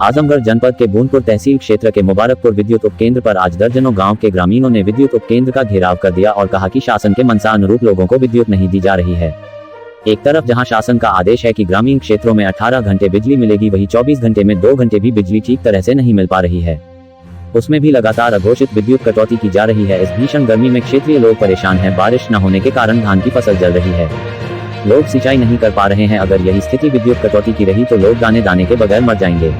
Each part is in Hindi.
आजमगढ़ जनपद के बूंदपुर तहसील क्षेत्र के मुबारकपुर विद्युत उपकेंद्र पर आज दर्जनों गांव के ग्रामीणों ने विद्युत उपकेंद्र का घेराव कर दिया और कहा कि शासन के मनसा अनुरूप लोगों को विद्युत नहीं दी जा रही है। एक तरफ जहां शासन का आदेश है कि ग्रामीण क्षेत्रों में 18 घंटे बिजली मिलेगी, वहीं 24 घंटे में 2 घंटे भी बिजली ठीक तरह से नहीं मिल पा रही है। उसमें भी लगातार अघोषित विद्युत कटौती की जा रही है। इस भीषण गर्मी में क्षेत्रीय लोग परेशान हैं। बारिश न होने के कारण धान की फसल जल रही है, लोग सिंचाई नहीं कर पा रहे हैं। अगर यही स्थिति विद्युत कटौती की रही तो लोग दाने के बगैर मर जाएंगे।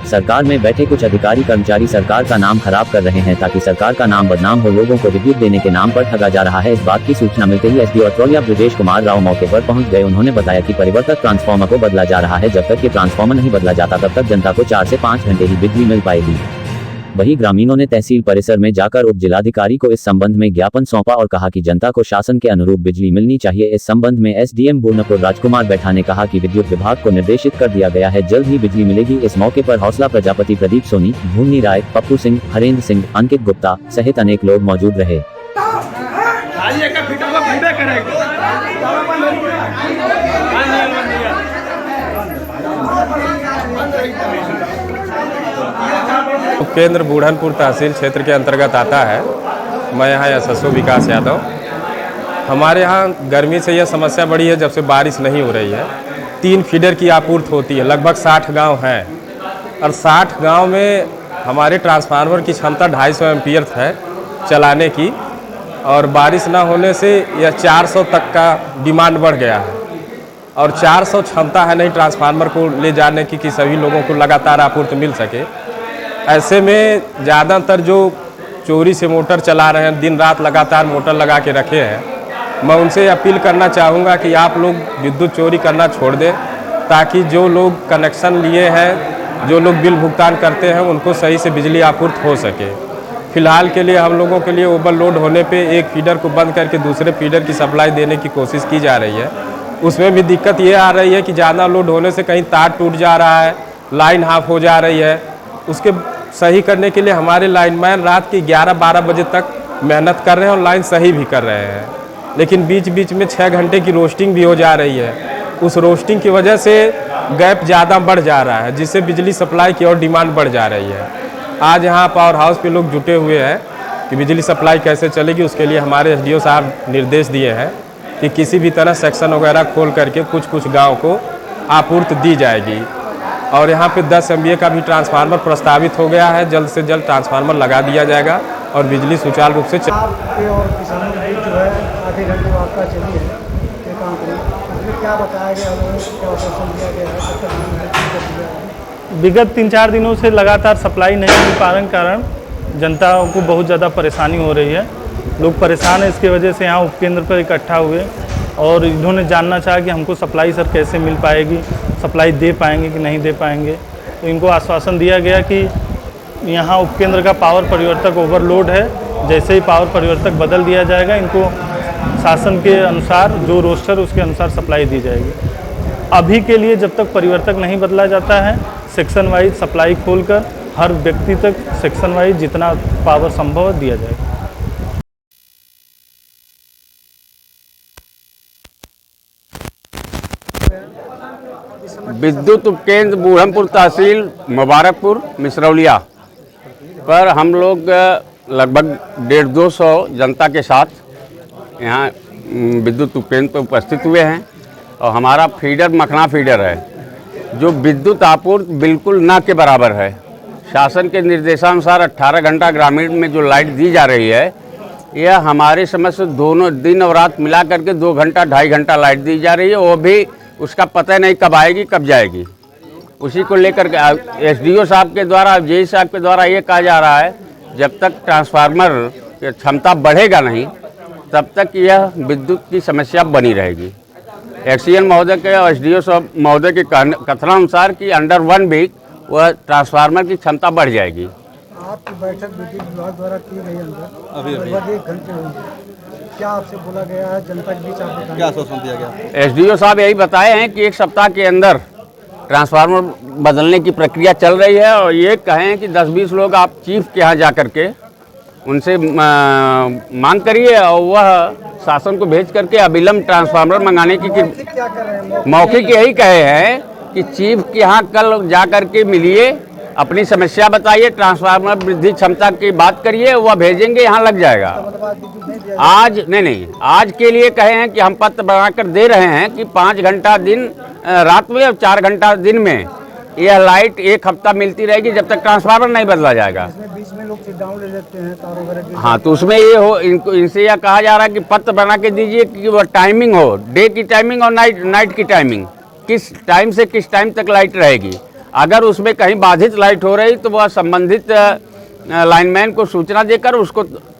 सरकार में बैठे कुछ अधिकारी कर्मचारी सरकार का नाम खराब कर रहे हैं ताकि सरकार का नाम बदनाम हो। लोगों को विद्युत देने के नाम पर ठगा जा रहा है। इस बात की सूचना मिलते ही एसडीओ अत्रौलिया ब्रजेश कुमार राव मौके पर पहुंच गए। उन्होंने बताया कि परिवर्तक ट्रांसफार्मर को बदला जा रहा है। जब तक ये ट्रांसफार्मर नहीं बदला जाता तब तक जनता को 4 से 5 घंटे ही बिजली मिल पाएगी। वहीं ग्रामीणों ने तहसील परिसर में जाकर उप जिलाधिकारी को इस संबंध में ज्ञापन सौंपा और कहा कि जनता को शासन के अनुरूप बिजली मिलनी चाहिए। इस संबंध में एसडीएम बूंदपुर राजकुमार बैठा ने कहा कि विद्युत विभाग को निर्देशित कर दिया गया है, जल्द ही बिजली मिलेगी। इस मौके पर हौसला प्रजापति, प्रदीप सोनी, भूमनी राय, पप्पू सिंह, हरेंद्र सिंह, अंकित गुप्ता सहित अनेक लोग मौजूद रहे। उपकेंद्र बूढ़नपुर तहसील क्षेत्र के अंतर्गत आता है। मैं यहाँ एसएसओ विकास यादव। हमारे यहाँ गर्मी से यह समस्या बड़ी है, जब से बारिश नहीं हो रही है। 3 फीडर की आपूर्ति होती है, लगभग 60 गांव हैं और 60 गांव में हमारे ट्रांसफार्मर की क्षमता 250 एम्पीयर है चलाने की, और बारिश ना होने से यह 400 तक का डिमांड बढ़ गया है और 400 क्षमता है नहीं ट्रांसफार्मर को ले जाने की कि सभी लोगों को लगातार आपूर्ति मिल सके। ऐसे में ज़्यादातर जो चोरी से मोटर चला रहे हैं, दिन रात लगातार मोटर लगा के रखे हैं, मैं उनसे अपील करना चाहूँगा कि आप लोग विद्युत चोरी करना छोड़ दें, ताकि जो लोग कनेक्शन लिए हैं, जो लोग बिल भुगतान करते हैं, उनको सही से बिजली आपूर्ति हो सके। फिलहाल के लिए हम लोगों के लिए ओवरलोड होने पे एक फीडर को बंद करके दूसरे फीडर की सप्लाई देने की कोशिश की जा रही है। उसमें भी दिक्कत ये आ रही है कि ज़्यादा लोड होने से कहीं तार टूट जा रहा है, लाइन हाफ हो जा रही है। उसके सही करने के लिए हमारे लाइनमैन रात के 11-12 बजे तक मेहनत कर रहे हैं और लाइन सही भी कर रहे हैं, लेकिन बीच बीच में 6 घंटे की रोस्टिंग भी हो जा रही है। उस रोस्टिंग की वजह से गैप ज़्यादा बढ़ जा रहा है, जिससे बिजली सप्लाई की और डिमांड बढ़ जा रही है। आज यहाँ पावर हाउस पे लोग जुटे हुए हैं कि बिजली सप्लाई कैसे चलेगी। उसके लिए हमारे एसडीओ साहब निर्देश दिए हैं कि किसी भी तरह सेक्शन वगैरह खोल करके कुछ गाँव को आपूर्ति दी जाएगी। और यहाँ पे 10 MVA का भी ट्रांसफार्मर प्रस्तावित हो गया है। जल्द से जल्द ट्रांसफार्मर लगा दिया जाएगा और बिजली सुचारू रूप से आपके और किसानों के बीच जो है आधे घंटे वार्ता चली है ये काम करें, क्या बताया गया, क्या आश्वासन दिया गया है? विगत 3-4 दिनों से लगातार सप्लाई नहीं मिल पाने के कारण जनता को बहुत ज़्यादा परेशानी हो रही है। लोग परेशान है, इसकी वजह से यहाँ उपकेंद्र पर इकट्ठा हुए और इन्होंने जानना चाहा कि हमको सप्लाई सर कैसे मिल पाएगी, सप्लाई दे पाएंगे कि नहीं दे पाएंगे। तो इनको आश्वासन दिया गया कि यहाँ उपकेंद्र का पावर परिवर्तक ओवरलोड है, जैसे ही पावर परिवर्तक बदल दिया जाएगा इनको शासन के अनुसार जो रोस्टर उसके अनुसार सप्लाई दी जाएगी। अभी के लिए जब तक परिवर्तक नहीं बदला जाता है, सेक्शन वाइज सप्लाई खोलकर हर व्यक्ति तक सेक्शन वाइज जितना पावर संभव दिया जाएगा। विद्युत उपकेंद्र बूढ़नपुर तहसील मुबारकपुर मिसरौलिया पर हम लोग लगभग 150-200 जनता के साथ यहाँ विद्युत उपकेंद्र पर उपस्थित हुए हैं और हमारा फीडर मखना फीडर है, जो विद्युत आपूर्ति बिल्कुल न के बराबर है। शासन के निर्देशानुसार 18 घंटा ग्रामीण में जो लाइट दी जा रही है, यह हमारे समझ से दोनों दिन और रात मिला करके 2 घंटा 2.5 घंटा लाइट दी जा रही है। वो भी उसका पता नहीं कब आएगी कब जाएगी। उसी को लेकर के एसडीओ साहब के द्वारा, जेई साहब के द्वारा ये कहा जा रहा है, जब तक ट्रांसफार्मर की क्षमता बढ़ेगा नहीं तब तक यह विद्युत की समस्या बनी रहेगी। एक्सीएन महोदय के और एसडीओ साहब महोदय के कथनानुसार कि अंडर 1 वीक वह ट्रांसफार्मर की क्षमता बढ़ जाएगी। आपकी बैठक विद्युत विभाग द्वारा की गई अभी 1 घंटे हुई, क्या आपसे बोला गया है, जनता के बीच आपको क्या आश्वासन दिया गया? एसडीओ साहब यही बताए हैं कि 1 सप्ताह के अंदर ट्रांसफार्मर बदलने की प्रक्रिया चल रही है और ये कहें कि 10-20 लोग आप चीफ के यहाँ जा करके उनसे मांग करिए और वह शासन को भेज करके अविलंब ट्रांसफार्मर मंगाने की मौखिक यही कहे हैं कि चीफ के यहाँ कल जा करके मिलिए अपनी समस्या बताइए, ट्रांसफार्मर वृद्धि क्षमता की बात करिए, वह भेजेंगे, यहाँ लग जाएगा। मतलब आज विद्युत नहीं दिया आज नहीं, आज के लिए कहे हैं कि हम पत्र बनाकर दे रहे हैं कि 5 घंटा दिन रात में और 4 घंटा दिन में यह लाइट 1 हफ्ता मिलती रहेगी जब तक ट्रांसफार्मर नहीं बदला जाएगा। इसमें बीच में लोग चिट डाउन ले लेते हैं तार वगैरह की। हाँ, तो उसमें ये हो, इनसे यह कहा जा रहा है कि पत्र बना के दीजिए कि वह टाइमिंग हो, डे की टाइमिंग और नाइट की टाइमिंग, किस टाइम से किस टाइम तक लाइट रहेगी। अगर उसमें कहीं बाधित लाइट हो रही तो वह संबंधित लाइनमैन को सूचना देकर उसको